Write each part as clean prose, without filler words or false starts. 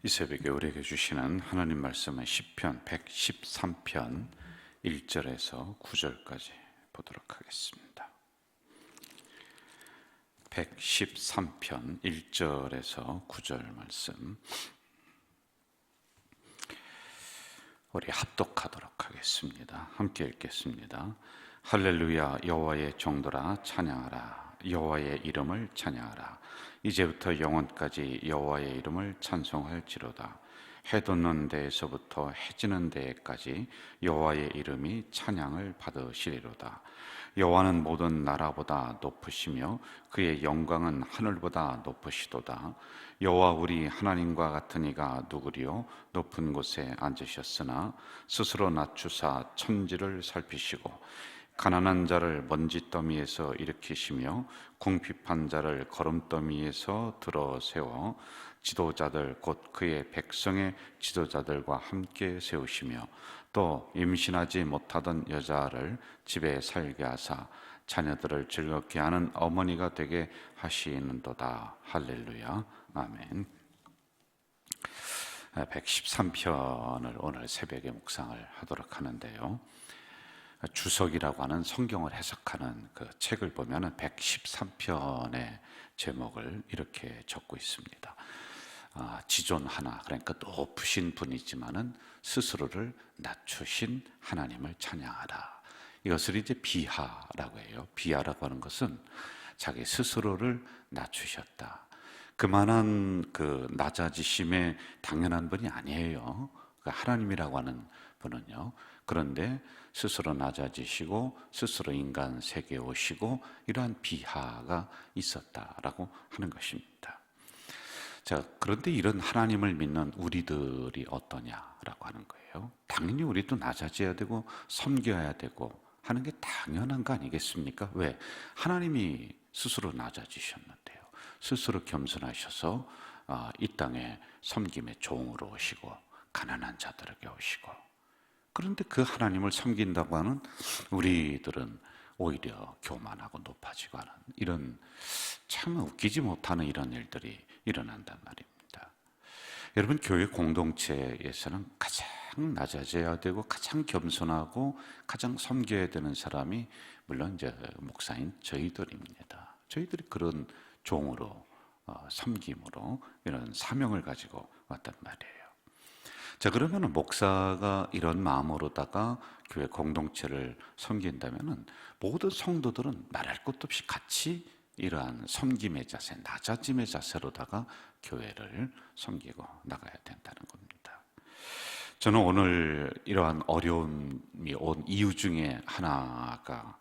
이 새벽에 우리에게 주시는 하나님 말씀은 시편 113편 1절에서 9절까지 보도록 하겠습니다. 113편 1절에서 9절 말씀 우리 합독하도록 하겠습니다. 함께 읽겠습니다. 할렐루야, 여호와의 종들아 찬양하라. 여호와의 이름을 찬양하라. 이제부터 영원까지 여호와의 이름을 찬송할지로다. 해 돋는 데에서부터 해 지는 데까지 여호와의 이름이 찬양을 받으시리로다. 여호와는 모든 나라보다 높으시며 그의 영광은 하늘보다 높으시도다. 여호와 우리 하나님과 같은 이가 누구리요? 높은 곳에 앉으셨으나 스스로 낮추사 천지를 살피시고 가난한 자를 먼지더미에서 일으키시며 궁핍한 자를 거름더미에서 들어 세워 지도자들 곧 그의 백성의 지도자들과 함께 세우시며 또 임신하지 못하던 여자를 집에 살게 하사 자녀들을 즐겁게 하는 어머니가 되게 하시는도다. 할렐루야. 아멘. 113편을 오늘 새벽에 묵상을 하도록 하는데요, 주석이라고 하는 성경을 해석하는 그 책을 보면 113편의 제목을 이렇게 적고 있습니다. 지존 하나, 그러니까 높으신 분이지만은 스스로를 낮추신 하나님을 찬양하라. 이것을 이제 비하라고 해요. 비하라고 하는 것은 자기 스스로를 낮추셨다. 그만한 그 낮아지심에 당연한 분이 아니에요. 하나님이라고 하는 분은요. 그런데 스스로 낮아지시고 스스로 인간 세계에 오시고 이러한 비하가 있었다라고 하는 것입니다. 자, 그런데 이런 하나님을 믿는 우리들이 어떠냐라고 하는 거예요. 당연히 우리도 낮아져야 되고 섬겨야 되고 하는 게 당연한 거 아니겠습니까? 왜? 하나님이 스스로 낮아지셨는데요. 스스로 겸손하셔서 이 땅에 섬김의 종으로 오시고 가난한 자들에게 오시고, 그런데 그 하나님을 섬긴다고 하는 우리들은 오히려 교만하고 높아지고 하는 이런 참 웃기지 못하는 이런 일들이 일어난단 말입니다. 여러분, 교회 공동체에서는 가장 낮아져야 되고 가장 겸손하고 가장 섬겨야 되는 사람이 물론 이제 목사인 저희들입니다. 저희들이 그런 종으로 섬김으로 이런 사명을 가지고 왔단 말이에요. 자, 그러면 목사가 이런 마음으로다가 교회 공동체를 섬긴다면은 모든 성도들은 말할 것도 없이 같이 이러한 섬김의 자세, 낮아짐의 자세로다가 교회를 섬기고 나가야 된다는 겁니다. 저는 오늘 이러한 어려움이 온 이유 중에 하나가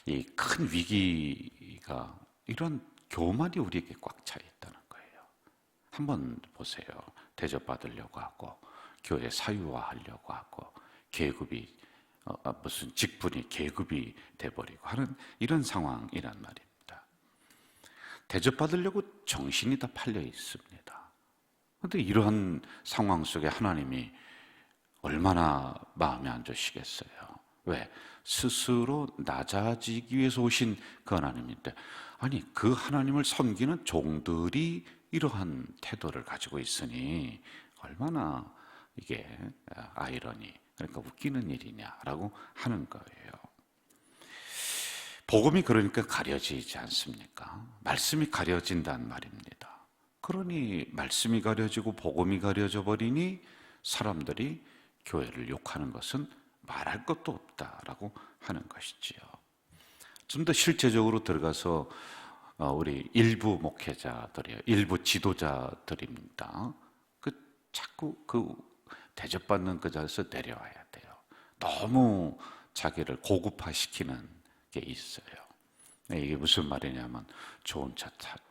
이 큰 위기가 이런 교만이 우리에게 꽉 차 있다는 거예요. 한번 보세요. 대접받으려고 하고 교회 사유화하려고 하고 계급이 무슨 직분이 계급이 돼버리고 하는 이런 상황이란 말입니다. 대접받으려고 정신이 다 팔려 있습니다. 그런데 이러한 상황 속에 하나님이 얼마나 마음에 안 드시겠어요? 왜? 스스로 낮아지기 위해서 오신 그 하나님인데, 아니 그 하나님을 섬기는 종들이 이러한 태도를 가지고 있으니 얼마나 이게 아이러니, 그러니까 웃기는 일이냐라고 하는 거예요. 복음이 그러니까 가려지지 않습니까? 말씀이 가려진단 말입니다. 그러니 말씀이 가려지고 복음이 가려져 버리니 사람들이 교회를 욕하는 것은 말할 것도 없다라고 하는 것이지요. 좀 더 실제적으로 들어가서 우리 일부 목회자들이요, 일부 지도자들입니다. 자꾸 대접받는 그 자리에서 내려와야 돼요. 너무 자기를 고급화시키는 게 있어요. 이게 무슨 말이냐면 좋은 차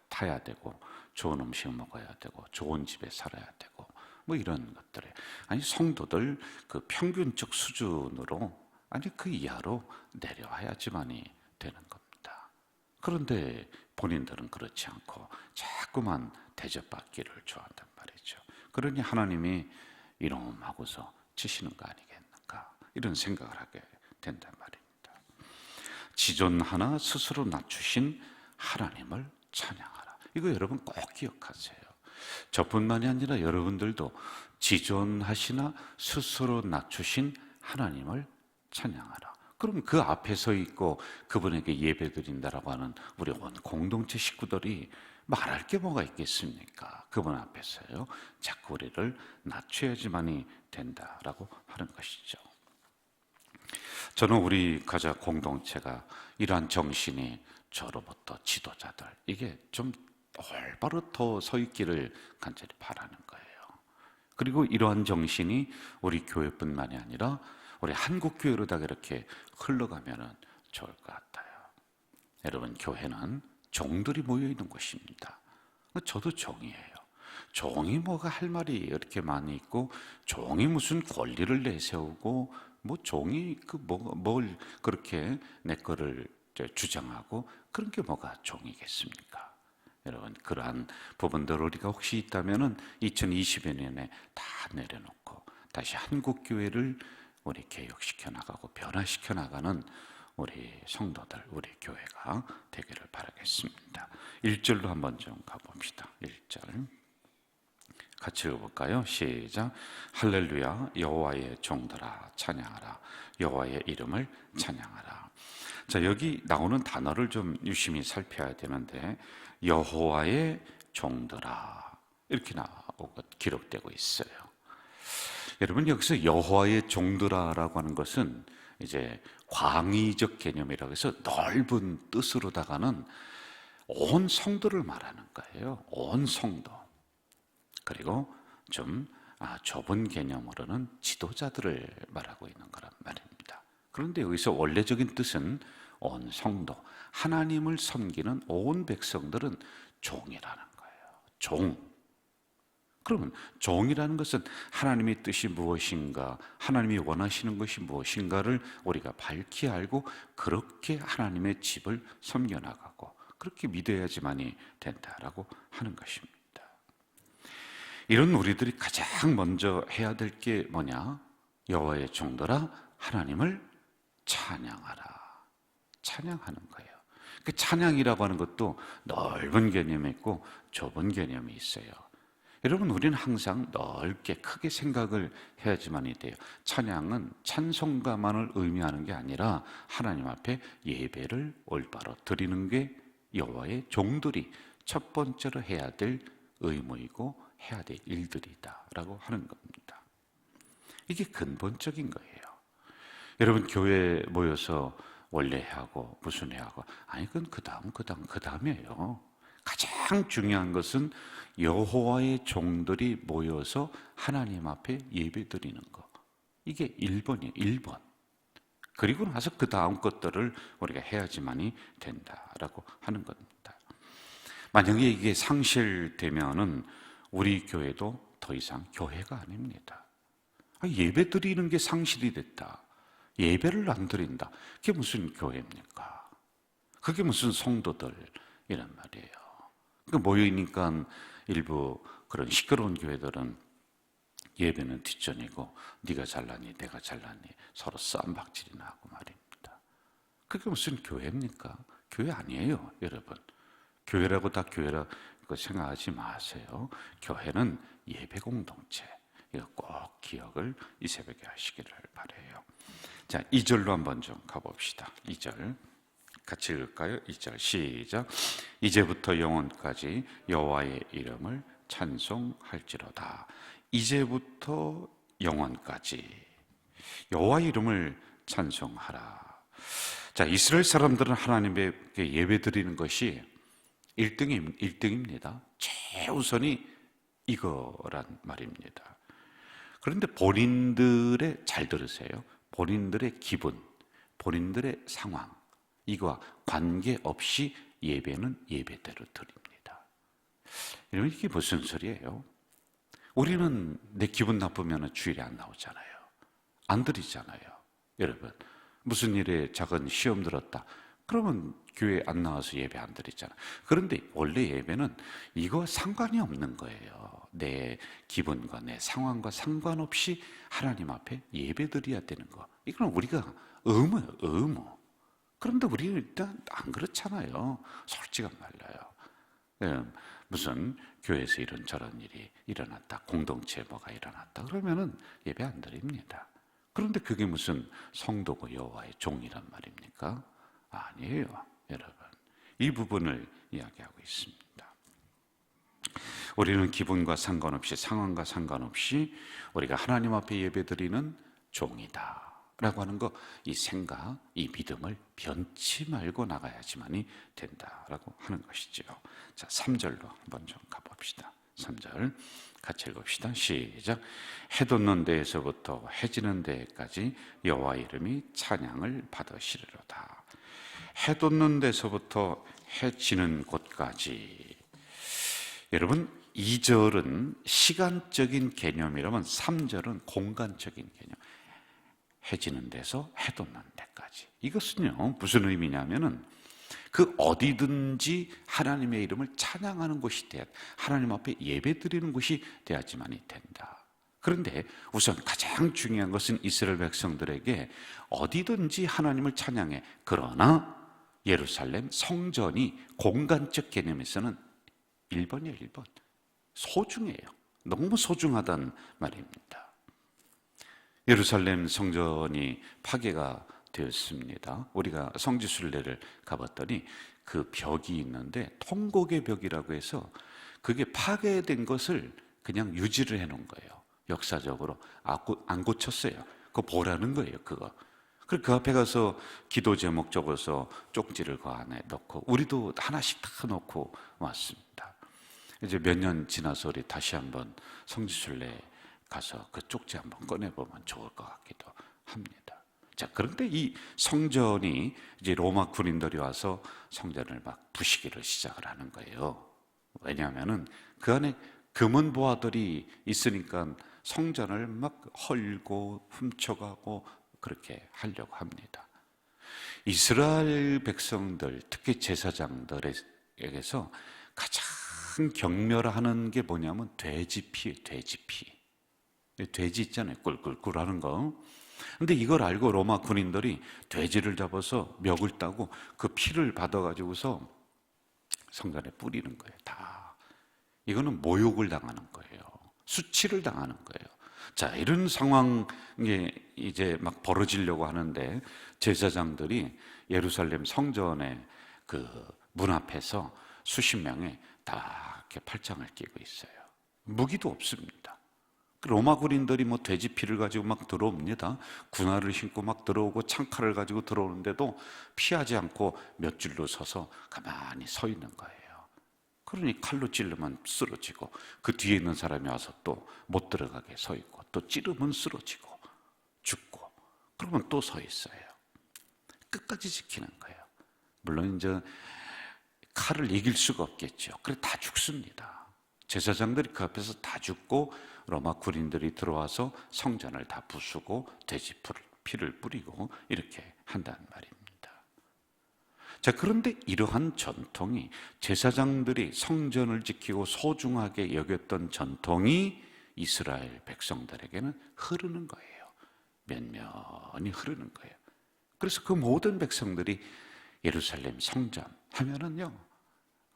타야 되고 좋은 음식 먹어야 되고 좋은 집에 살아야 되고 뭐 이런 것들에, 아니 성도들 그 평균적 수준으로, 아니 그 이하로 내려와야지만이 되는 겁니다. 그런데 본인들은 그렇지 않고 자꾸만 대접받기를 좋아한단 말이죠. 그러니 하나님이 이놈하고서 치시는 거 아니겠는가, 이런 생각을 하게 된단 말입니다. 지존하나 스스로 낮추신 하나님을 찬양하라. 이거 여러분 꼭 기억하세요. 저뿐만이 아니라 여러분들도 지존하시나 스스로 낮추신 하나님을 찬양하라. 그럼 그 앞에 서 있고 그분에게 예배드린다라고 하는 우리 온 공동체 식구들이 말할 게 뭐가 있겠습니까? 그분 앞에서요. 자꾸 우리를 낮춰야지만이 된다라고 하는 것이죠. 저는 우리 가족 공동체가 이러한 정신이 저로부터 지도자들 이게 좀 올바로 더 서 있기를 간절히 바라는 거예요. 그리고 이러한 정신이 우리 교회뿐만이 아니라 우리 한국 교회로 다 이렇게 흘러가면 좋을 것 같아요. 여러분, 교회는 종들이 모여 있는 곳입니다. 저도 종이에요. 종이 뭐가 할 말이 이렇게 많이 있고, 종이 무슨 권리를 내세우고, 뭐 종이 뭘 그렇게 내 거를 주장하고 그런 게 뭐가 종이겠습니까? 여러분, 그러한 부분들 우리가 혹시 있다면은 2020여 년에 다 내려놓고 다시 한국 교회를 우리 개혁시켜 나가고 변화시켜 나가는 우리 성도들, 우리 교회가 되기를 바라겠습니다. 1절로 한번 좀 가봅시다. 1절 같이 읽어볼까요? 시작. 할렐루야, 여호와의 종들아 찬양하라. 여호와의 이름을 찬양하라. 자, 여기 나오는 단어를 좀 유심히 살펴야 되는데, 여호와의 종들아 이렇게 나오고 기록되고 있어요. 여러분, 여기서 여호와의 종들아라고 하는 것은 이제 광의적 개념이라고 해서 넓은 뜻으로다가는 온 성도를 말하는 거예요. 온 성도. 그리고 좀 좁은 개념으로는 지도자들을 말하고 있는 거란 말입니다. 그런데 여기서 원래적인 뜻은 온 성도, 하나님을 섬기는 온 백성들은 종이라는 거예요. 종. 그러면 종이라는 것은 하나님의 뜻이 무엇인가, 하나님이 원하시는 것이 무엇인가를 우리가 밝히 알고 그렇게 하나님의 집을 섬겨나가고 그렇게 믿어야지만이 된다라고 하는 것입니다. 이런 우리들이 가장 먼저 해야 될 게 뭐냐? 여호와의 종들아 하나님을 찬양하라. 찬양하는 거예요. 그 찬양이라고 하는 것도 넓은 개념이 있고 좁은 개념이 있어요. 여러분, 우리는 항상 넓게 크게 생각을 해야지만이 돼요. 찬양은 찬송가만을 의미하는 게 아니라 하나님 앞에 예배를 올바로 드리는 게 여호와의 종들이 첫 번째로 해야 될 의무이고 해야 될 일들이다라고 하는 겁니다. 이게 근본적인 거예요. 여러분, 교회에 모여서 원래 하고 무슨 회하고 아니 그건 그 다음이에요. 가장 중요한 것은 여호와의 종들이 모여서 하나님 앞에 예배드리는 거. 이게 1번이에요. 1번. 그리고 나서 그 다음 것들을 우리가 해야지만이 된다라고 하는 겁니다. 만약에 이게 상실되면은 우리 교회도 더 이상 교회가 아닙니다. 예배 드리는 게 상실이 됐다. 예배를 안 드린다. 그게 무슨 교회입니까? 그게 무슨 성도들 이란 말이에요. 모여있으니까 일부 그런 시끄러운 교회들은 예배는 뒷전이고 네가 잘나니 내가 잘나니 서로 쌈박질이나 하고 말입니다. 그게 무슨 교회입니까? 교회 아니에요, 여러분. 교회라고 다 교회라고 생각하지 마세요. 교회는 예배 공동체. 이거 꼭 기억을 이 새벽에 하시기를 바라요. 자, 2절로 한번 좀 가봅시다. 2절 같이 읽을까요? 2절 시작. 이제부터 영원까지 여호와의 이름을 찬송할지로다. 이제부터 영원까지 여호와의 이름을 찬송하라. 자, 이스라엘 사람들은 하나님께 예배드리는 것이 1등입니다. 최우선이 이거란 말입니다. 그런데 본인들의, 잘 들으세요, 본인들의 기분, 본인들의 상황, 이거와 관계없이 예배는 예배대로 드립니다. 여러분, 이게 무슨 소리예요? 우리는 내 기분 나쁘면 주일에 안 나오잖아요. 안 드리잖아요. 여러분, 무슨 일에 작은 시험 들었다 그러면 교회 안 나와서 예배 안 드리잖아요. 그런데 원래 예배는 이거 상관이 없는 거예요. 내 기분과 내 상황과 상관없이 하나님 앞에 예배 드려야 되는 거. 이건 우리가 의무예요, 의무. 그런데 우리는 일단 안 그렇잖아요. 솔직한 말로요. 무슨 교회에서 이런저런 일이 일어났다, 공동체에 뭐가 일어났다 그러면은 예배 안 드립니다. 그런데 그게 무슨 성도고 여호와의 종이란 말입니까? 아니에요, 여러분. 이 부분을 이야기하고 있습니다. 우리는 기분과 상관없이, 상황과 상관없이 우리가 하나님 앞에 예배드리는 종이다 라고 하는 거, 이 생각, 이 믿음을 변치 말고 나가야지만이 된다라고 하는 것이죠. 자, 3절로 한번 좀 가봅시다. 3절 같이 읽읍시다. 시작. 해 돋는 데에서부터 해 지는 데까지 여호와 이름이 찬양을 받으시리로다. 해 돋는 데서부터 해 지는 곳까지. 여러분, 2절은 시간적인 개념이라면 3절은 공간적인 개념. 해 지는 데서 해 돋는 데까지. 이것은요, 무슨 의미냐면은 그 어디든지 하나님의 이름을 찬양하는 곳이 돼야, 하나님 앞에 예배 드리는 곳이 돼야지만이 된다. 그런데 우선 가장 중요한 것은 이스라엘 백성들에게 어디든지 하나님을 찬양해. 그러나 예루살렘 성전이 공간적 개념에서는 1번이에요, 1번. 소중해요. 너무 소중하단 말입니다. 예루살렘 성전이 파괴가 되었습니다. 우리가 성지순례를 가봤더니 그 벽이 있는데 통곡의 벽이라고 해서 그게 파괴된 것을 그냥 유지를 해놓은 거예요. 역사적으로 안 고쳤어요. 그거 보라는 거예요, 그거. 그리고 그 앞에 가서 기도 제목 적어서 쪽지를 그 안에 넣고, 우리도 하나씩 다 넣고 왔습니다. 이제 몇 년 지나서 우리 다시 한번 성지순례 가서 그 쪽지 한번 꺼내보면 좋을 것 같기도 합니다. 자, 그런데 이 성전이 이제 로마 군인들이 와서 성전을 막 부시기를 시작을 하는 거예요. 왜냐하면은 그 안에 금은 보화들이 있으니까 성전을 막 헐고 훔쳐가고 그렇게 하려고 합니다. 이스라엘 백성들, 특히 제사장들에게서 가장 경멸하는 게 뭐냐면 돼지피예요, 돼지피. 돼지 있잖아요, 꿀꿀꿀 하는 거. 근데 이걸 알고 로마 군인들이 돼지를 잡아서 멱을 따고 그 피를 받아가지고서 성전에 뿌리는 거예요, 다. 이거는 모욕을 당하는 거예요. 수치를 당하는 거예요. 자, 이런 상황이 이제 막 벌어지려고 하는데 제사장들이 예루살렘 성전의 그 문 앞에서 수십 명이 다 이렇게 팔짱을 끼고 있어요. 무기도 없습니다. 로마 군인들이 뭐 돼지 피를 가지고 막 들어옵니다. 군화를 신고 막 들어오고 창칼을 가지고 들어오는데도 피하지 않고 몇 줄로 서서 가만히 서 있는 거예요. 그러니 칼로 찌르면 쓰러지고, 그 뒤에 있는 사람이 와서 또 못 들어가게 서 있고, 또 찌르면 쓰러지고 죽고, 그러면 또 서 있어요. 끝까지 지키는 거예요. 물론 이제 칼을 이길 수가 없겠죠. 그래 다 죽습니다. 제사장들이 그 앞에서 다 죽고 로마 군인들이 들어와서 성전을 다 부수고 돼지 피를 뿌리고 이렇게 한다는 말입니다. 자, 그런데 이러한 전통이, 제사장들이 성전을 지키고 소중하게 여겼던 전통이 이스라엘 백성들에게는 흐르는 거예요. 면면이 흐르는 거예요. 그래서 그 모든 백성들이 예루살렘 성전 하면은요,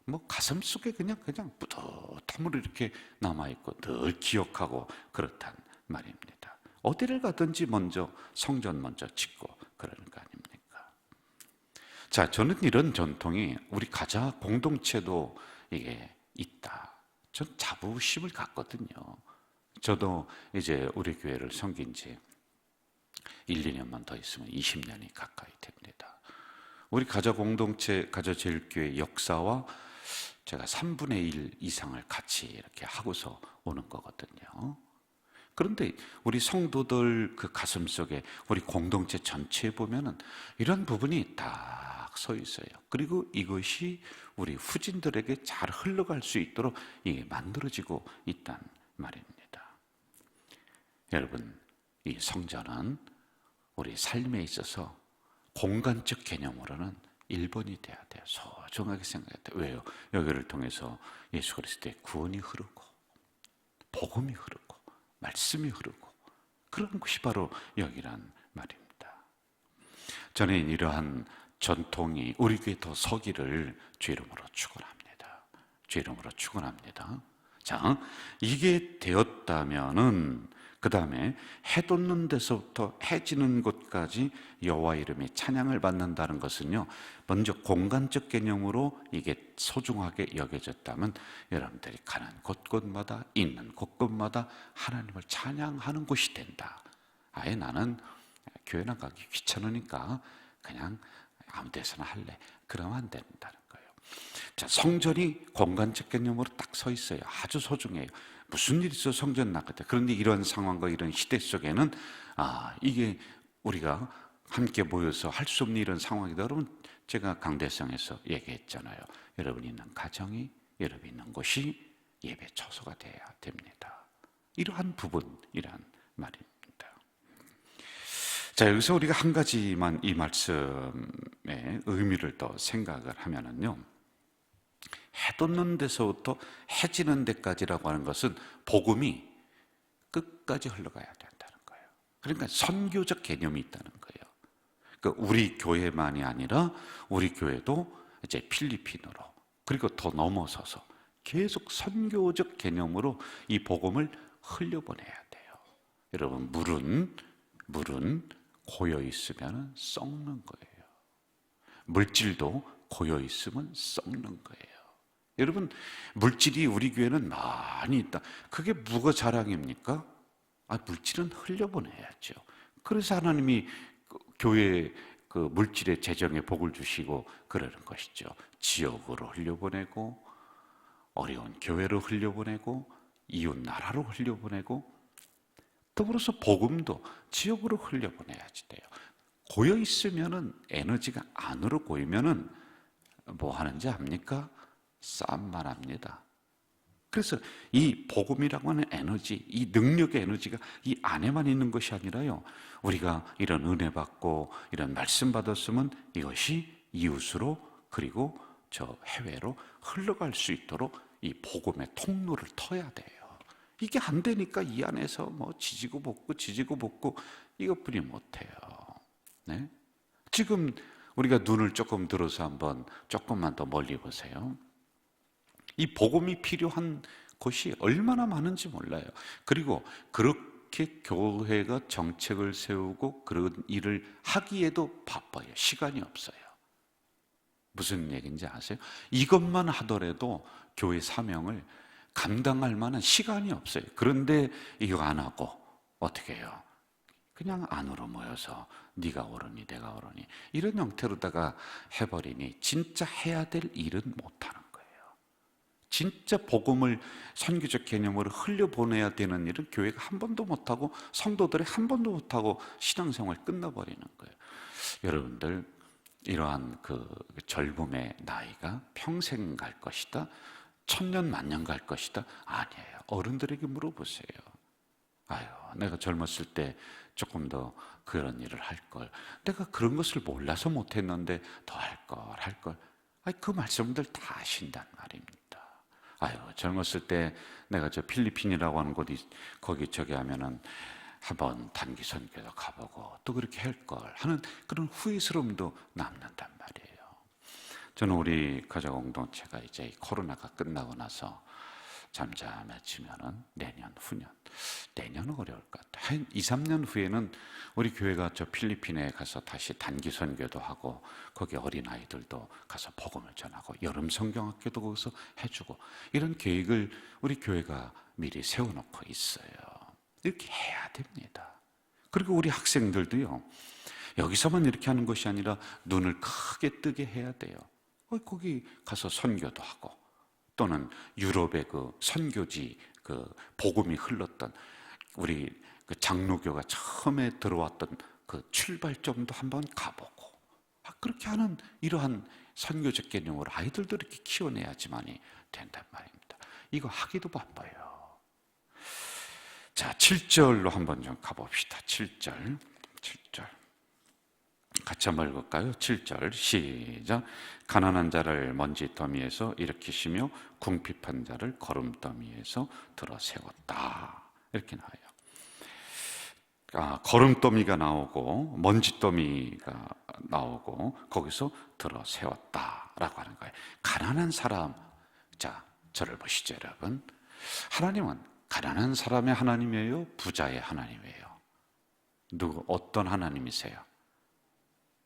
뭐 가슴 속에 그냥 뿌듯함으로 이렇게 남아있고 늘 기억하고 그렇단 말입니다. 어디를 가든지 먼저 성전 먼저 짓고 그러는 거 아닙니까? 자, 저는 이런 전통이 우리 가자 공동체도 이게 있다, 전 자부심을 갖거든요. 저도 이제 우리 교회를 섬긴 지 1, 2년만 더 있으면 20년이 가까이 됩니다. 우리 가자 공동체, 가자 제일교회 역사와 제가 3분의 1 이상을 같이 이렇게 하고서 오는 거거든요. 그런데 우리 성도들 그 가슴 속에, 우리 공동체 전체에 보면은 이런 부분이 딱 서 있어요. 그리고 이것이 우리 후진들에게 잘 흘러갈 수 있도록 이게 만들어지고 있단 말입니다. 여러분, 이 성전은 우리 삶에 있어서 공간적 개념으로는 1번이 돼야 돼요. 소중하게 생각해야 돼요. 왜요? 여기를 통해서 예수 그리스도의 구원이 흐르고, 복음이 흐르고, 말씀이 흐르고, 그런 것이 바로 여기란 말입니다. 저는 이러한 전통이 우리 교회에 더 서기를 주 이름으로 축원합니다. 주 이름으로 축원합니다. 자, 이게 되었다면은 그 다음에 해 돋는 데서부터 해 지는 곳까지 여호와 이름이 찬양을 받는다는 것은요, 먼저 공간적 개념으로 이게 소중하게 여겨졌다면 여러분들이 가는 곳곳마다 있는 곳곳마다 하나님을 찬양하는 곳이 된다. 아예 나는 교회 나가기 귀찮으니까 그냥 아무 데서나 할래. 그러면 안 된다는 거예요. 자, 성전이 공간적 개념으로 딱 서 있어요. 아주 소중해요. 무슨 일이 있어 성전 나갔다. 그런데 이런 상황과 이런 시대 속에는 이게 우리가 함께 모여서 할 수 없는 이런 상황이다. 여러분, 제가 강대상에서 얘기했잖아요. 여러분 있는 가정이, 여러분 있는 곳이 예배 처소가 돼야 됩니다. 이러한 부분이란 말입니다. 자, 여기서 우리가 한 가지만 이 말씀의 의미를 더 생각을 하면은요, 해 돋는 데서부터 해 지는 데까지라고 하는 것은 복음이 끝까지 흘러가야 된다는 거예요. 그러니까 선교적 개념이 있다는 거예요. 그러니까 우리 교회만이 아니라 우리 교회도 이제 필리핀으로, 그리고 더 넘어서서 계속 선교적 개념으로 이 복음을 흘려보내야 돼요. 여러분, 물은 고여 있으면 썩는 거예요. 물질도 고여 있으면 썩는 거예요. 여러분, 물질이 우리 교회는 많이 있다. 그게 뭐가 자랑입니까? 물질은 흘려보내야죠. 그래서 하나님이 교회 그 물질의 재정에 복을 주시고 그러는 것이죠. 지역으로 흘려보내고, 어려운 교회로 흘려보내고, 이웃 나라로 흘려보내고, 더불어서 복음도 지역으로 흘려보내야지 돼요. 고여 있으면은, 에너지가 안으로 고이면은 뭐 하는지 압니까? 싸움만 합니다. 그래서 이 복음이라고 하는 에너지, 이 능력의 에너지가 이 안에만 있는 것이 아니라요, 우리가 이런 은혜 받고 이런 말씀 받았으면 이것이 이웃으로, 그리고 저 해외로 흘러갈 수 있도록 이 복음의 통로를 터야 돼요. 이게 안 되니까 이 안에서 뭐 지지고 볶고 이것뿐이 못해요. 네? 지금 우리가 눈을 조금 들어서 한번 조금만 더 멀리 보세요. 이 복음이 필요한 곳이 얼마나 많은지 몰라요. 그리고 그렇게 교회가 정책을 세우고 그런 일을 하기에도 바빠요. 시간이 없어요. 무슨 얘기인지 아세요? 이것만 하더라도 교회 사명을 감당할 만한 시간이 없어요. 그런데 이거 안 하고 어떻게 해요? 그냥 안으로 모여서 네가 옳으니 내가 옳으니 이런 형태로다가 해버리니 진짜 해야 될 일은 못하는 거예요. 진짜 복음을 선교적 개념으로 흘려보내야 되는 일은 교회가 한 번도 못하고 성도들이 한 번도 못하고 신앙생활 끝나버리는 거예요. 여러분들, 이러한 그 젊음의 나이가 평생 갈 것이다, 천년 만년 갈 것이다? 아니에요. 어른들에게 물어보세요. 내가 젊었을 때 조금 더 그런 일을 할 걸, 내가 그런 것을 몰라서 못했는데 더 할 걸. 그 말씀들 다 아신단 말입니다. 젊었을 때 내가 저 필리핀이라고 하는 곳이 거기 저기 하면은 한번 단기 선교도 가보고 또 그렇게 할 걸 하는 그런 후회스러움도 남는단 말이에요. 저는 우리 가족 공동체가 이제 코로나가 끝나고 나서 잠잠해지면은 내년은 어려울 것 같아요. 한 2, 3년 후에는 우리 교회가 저 필리핀에 가서 다시 단기 선교도 하고 거기 어린아이들도 가서 복음을 전하고 여름 성경학교도 거기서 해주고 이런 계획을 우리 교회가 미리 세워놓고 있어요. 이렇게 해야 됩니다. 그리고 우리 학생들도요, 여기서만 이렇게 하는 것이 아니라 눈을 크게 뜨게 해야 돼요. 거기 가서 선교도 하고, 또는 유럽의 그 선교지 그 복음이 흘렀던 우리 그 장로교가 처음에 들어왔던 그 출발점도 한번 가보고, 그렇게 하는 이러한 선교적 개념으로 아이들도 이렇게 키워내야지만이 된단 말입니다. 이거 하기도 바빠요. 자, 7절로 한번 좀 가봅시다. 7절 같이 한번 읽을까요? 7절 시작. 가난한 자를 먼지 더미에서 일으키시며 궁핍한 자를 거름더미에서 들어 세웠다. 이렇게 나와요. 거름더미가 나오고 먼지더미가 나오고 거기서 들어 세웠다라고 하는 거예요. 가난한 사람, 자, 저를 보시죠, 여러분. 하나님은 가난한 사람의 하나님이에요? 부자의 하나님이에요? 어떤 하나님이세요?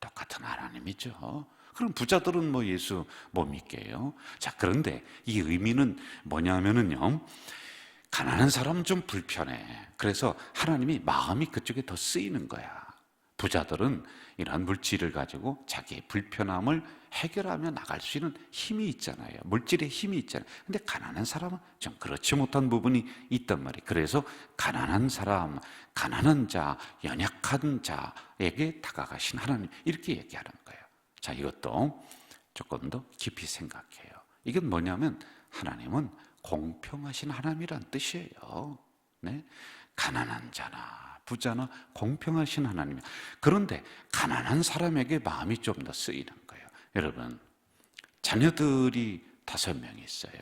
똑같은 하나님이죠. 그럼 부자들은 뭐 예수 못 믿게요? 자, 그런데 이 의미는 뭐냐면은요, 가난한 사람은 좀 불편해. 그래서 하나님이 마음이 그쪽에 더 쓰이는 거야. 부자들은 이러한 물질을 가지고 자기의 불편함을 해결하며 나갈 수 있는 힘이 있잖아요. 물질의 힘이 있잖아요. 근데 가난한 사람은 좀 그렇지 못한 부분이 있단 말이에요. 그래서 가난한 사람, 가난한 자, 연약한 자에게 다가가신 하나님, 이렇게 얘기하는 거예요. 자, 이것도 조금 더 깊이 생각해요. 이건 뭐냐면 하나님은 공평하신 하나님이란 뜻이에요. 네? 가난한 자나 부자나 공평하신 하나님이에요. 그런데 가난한 사람에게 마음이 좀 더 쓰이는 거예요. 여러분, 자녀들이 5명이 있어요.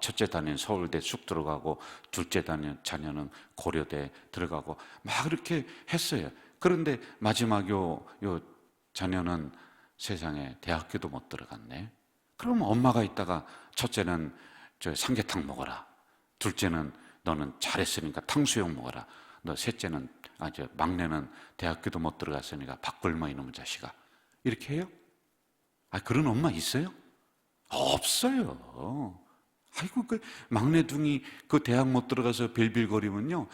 첫째 자녀는 서울대 쑥 들어가고, 둘째 자녀는 고려대 들어가고 막 그렇게 했어요. 그런데 마지막 요 자녀는 세상에 대학교도 못 들어갔네. 그럼 엄마가 있다가 첫째는 삼계탕 먹어라, 둘째는 너는 잘했으니까 탕수육 먹어라, 너 셋째는 막내는 대학교도 못 들어갔으니까 밥 굶어 이놈의 자식아, 이렇게 해요? 그런 엄마 있어요? 없어요. 아이고, 그 막내둥이 그 대학 못 들어가서 빌빌거리면요,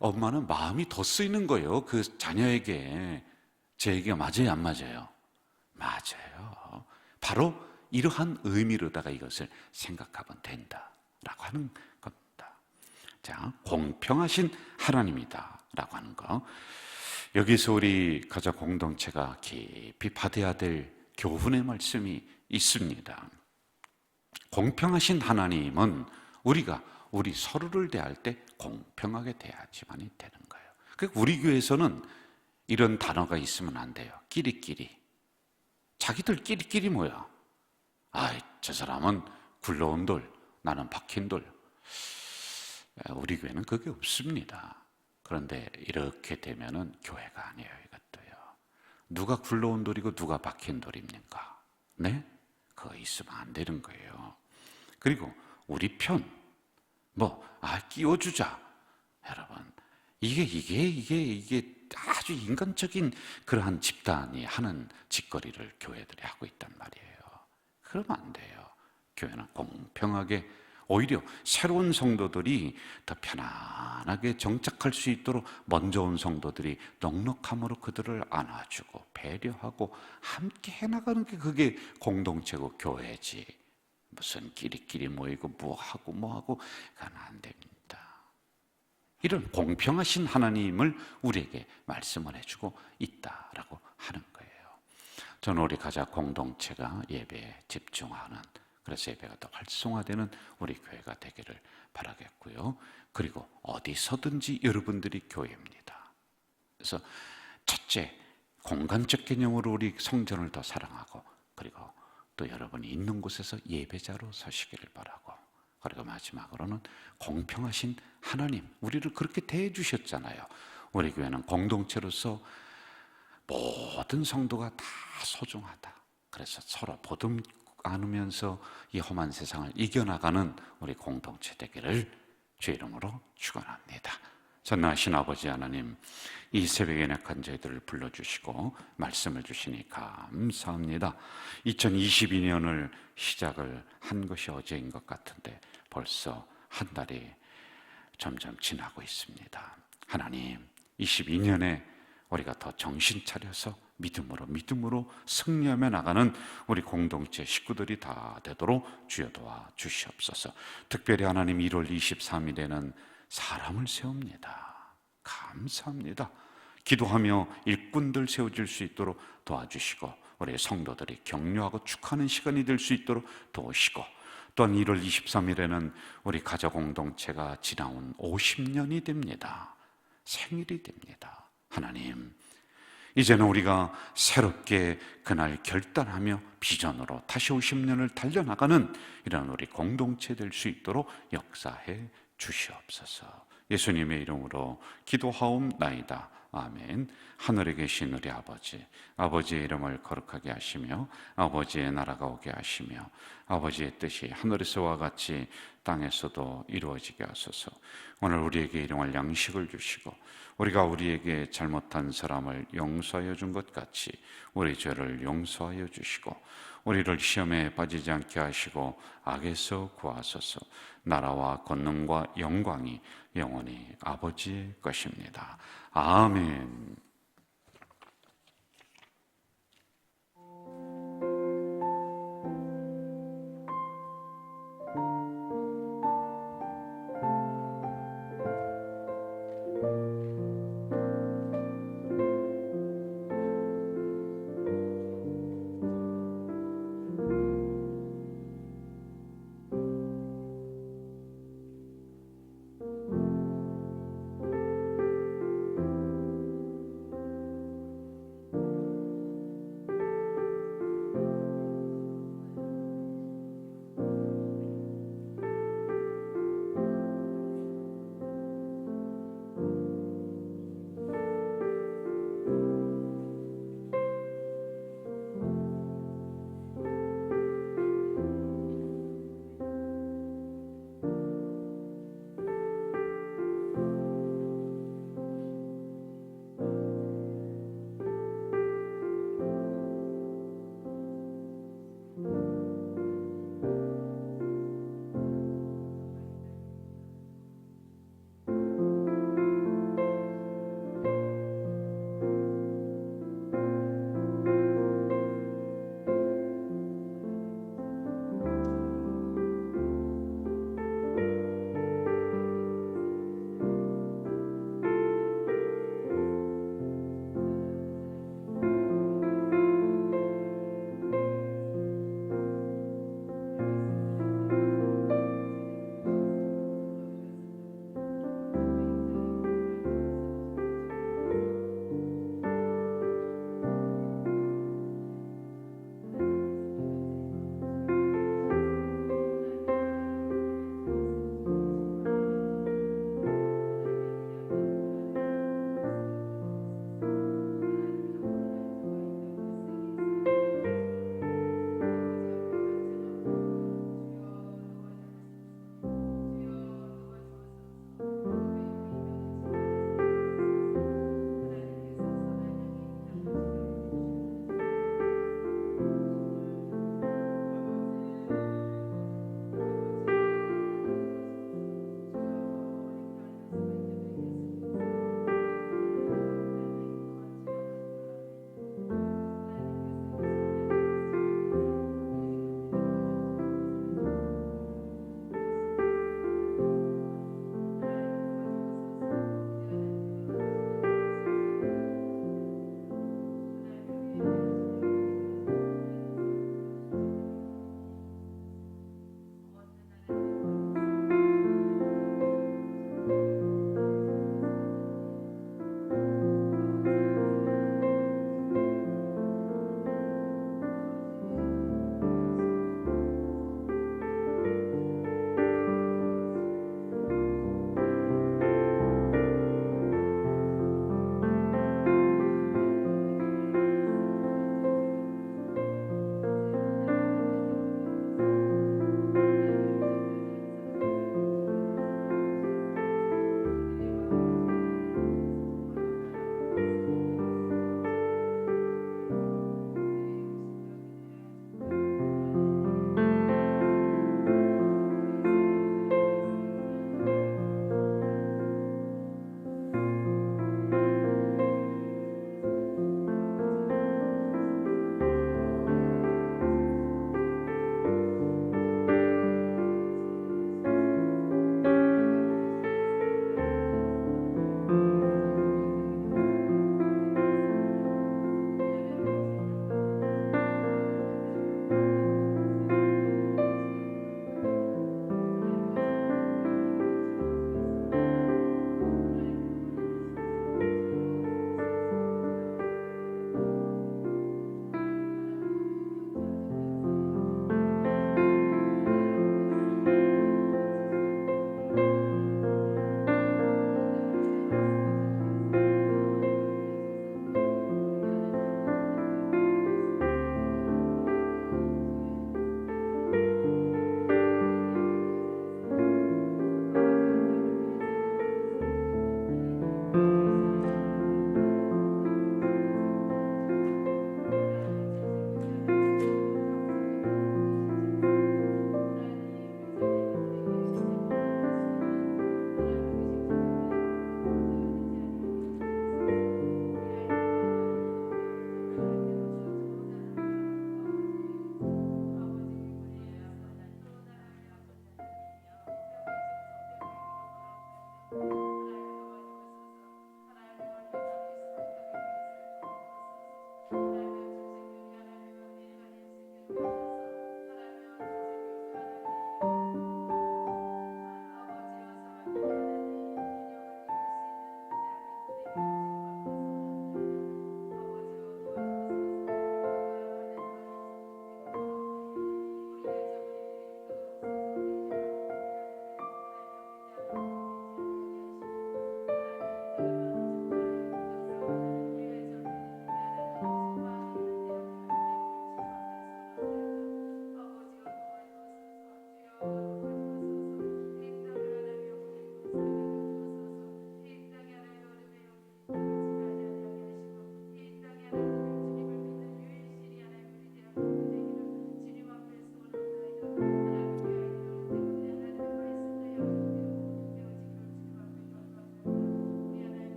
엄마는 마음이 더 쓰이는 거예요. 그 자녀에게. 제 얘기가 맞아요, 안 맞아요? 맞아요. 바로 이러한 의미로다가 이것을 생각하면 된다라고 하는 겁니다. 자, 공평하신 하나님이다 라고 하는 거, 여기서 우리 가족 공동체가 깊이 받아야 될 교훈의 말씀이 있습니다. 공평하신 하나님은 우리가 우리 서로를 대할 때 공평하게 대하지만이 되는 거예요. 그러니까 우리 교회에서는 이런 단어가 있으면 안 돼요. 끼리끼리. 자기들끼리 뭐야? 저 사람은 굴러온 돌, 나는 박힌 돌. 우리 교회는 그게 없습니다. 그런데 이렇게 되면은 교회가 아니에요, 이것도요. 누가 굴러온 돌이고 누가 박힌 돌입니까? 네? 그거 있으면 안 되는 거예요. 그리고 우리 편, 끼워주자. 여러분, 이게 아주 인간적인 그러한 집단이 하는 짓거리를 교회들이 하고 있단 말이에요. 그러면 안 돼요. 교회는 공평하게, 오히려 새로운 성도들이 더 편안하게 정착할 수 있도록 먼저 온 성도들이 넉넉함으로 그들을 안아주고 배려하고 함께 해나가는 게 그게 공동체고 교회지. 무슨 끼리끼리 모이고 뭐하고 그건 안 됩니다. 이런 공평하신 하나님을 우리에게 말씀을 해주고 있다라고 하는 거예요. 저는 우리 가족 공동체가 예배에 집중하는, 그래서 예배가 더 활성화되는 우리 교회가 되기를 바라겠고요. 그리고 어디서든지 여러분들이 교회입니다. 그래서 첫째, 공간적 개념으로 우리 성전을 더 사랑하고, 그리고 또 여러분이 있는 곳에서 예배자로 서시기를 바라고, 그리고 마지막으로는 공평하신 하나님, 우리를 그렇게 대해 주셨잖아요. 우리 교회는 공동체로서 모든 성도가 다 소중하다. 그래서 서로 보듬 안으면서 이 험한 세상을 이겨나가는 우리 공동체 되기를 주 이름으로 축원합니다. 전능하신 아버지 하나님, 이 새벽에 연약한 저희들을 불러주시고 말씀을 주시니 감사합니다. 2022년을 시작을 한 것이 어제인 것 같은데 벌써 한 달이 점점 지나고 있습니다. 하나님, 22년에 우리가 더 정신 차려서 믿음으로 승리하며 나가는 우리 공동체 식구들이 다 되도록 주여 도와 주시옵소서. 특별히 하나님, 1월 23일에는 사람을 세웁니다. 감사합니다. 기도하며 일꾼들 세워질 수 있도록 도와주시고, 우리 성도들이 격려하고 축하하는 시간이 될 수 있도록 도우시고, 또한 1월 23일에는 우리 가족 공동체가 지나온 50년이 됩니다. 생일이 됩니다. 하나님, 이제는 우리가 새롭게 그날 결단하며 비전으로 다시 50년을 달려나가는 이런 우리 공동체 될 수 있도록 역사해 주시옵소서. 예수님의 이름으로 기도하옵나이다. 아멘. 하늘에 계신 우리 아버지, 아버지의 이름을 거룩하게 하시며 아버지의 나라가 오게 하시며 아버지의 뜻이 하늘에서와 같이 땅에서도 이루어지게 하소서. 오늘 우리에게 일용할 양식을 주시고 우리가 우리에게 잘못한 사람을 용서하여 준 것 같이 우리 죄를 용서하여 주시고 우리를 시험에 빠지지 않게 하시고 악에서 구하소서. 나라와 권능과 영광이 영원히 아버지의 것입니다. 아멘.